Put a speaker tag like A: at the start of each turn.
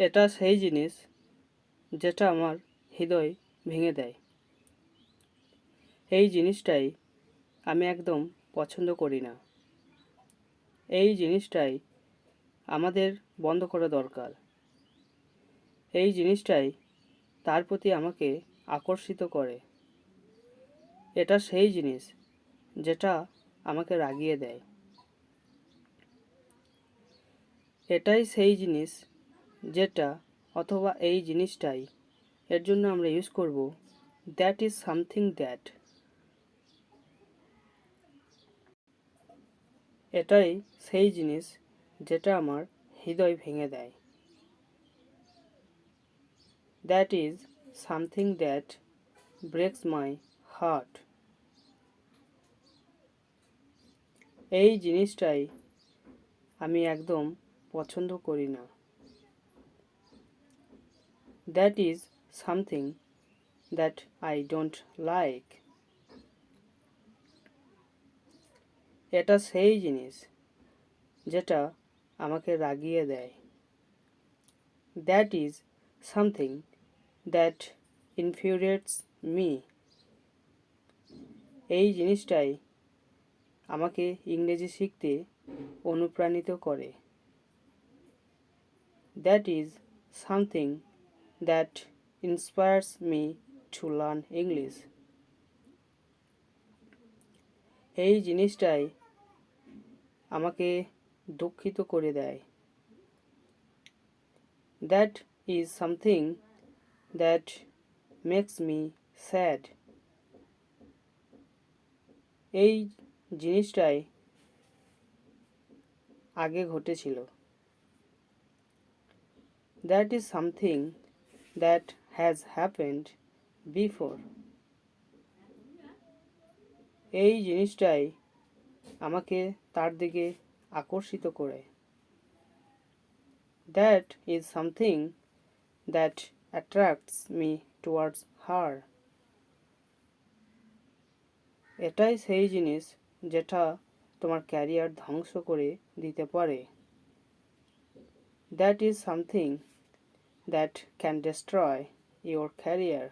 A: এটা সেই জিনিস যেটা আমার হৃদয় ভেঙে দেয়। এই জিনিসটাই আমি একদম পছন্দ করি না। এই জিনিসটাই আমাদের বন্ধ করা দরকার। এই জিনিসটাই তার প্রতি আমাকে আকর্ষিত করে। এটা সেই জিনিস যেটা আমাকে রাগিয়ে দেয়। এটাই সেই জিনিস যেটা অথবা এই জিনিসটাই এর জন্য আমরা ইউজ করব দ্যাট ইজ সামথিং দ্যাট। এটাই সেই জিনিস যেটা আমার হৃদয় ভেঙে দেয়। That is something that breaks my heart. এই জিনিসটাই আমি একদম পছন্দ করি না। That is something that I don't like. এটা সেই জিনিস যেটা আমাকে রাগিয়ে দেয়। That is something that infuriates me. এই জিনিসটাই আমাকে ইংরেজি শিখতে অনুপ্রাণিত করে। That is something that inspires me to learn English. এই জিনিসটাই আমাকে দুঃখিত করে দেয়। That is something that makes me sad. এই জিনিসটাই আগে ঘটেছিল। That is something that has happened before. এই জিনিসটাই আমাকে তার দিকে আকর্ষিত করে। That is something that attracts me towards her. এটাই সেই জিনিস যেটা তোমার ক্যারিয়ার ধ্বংস করে দিতে পারে। That is something that can destroy your career.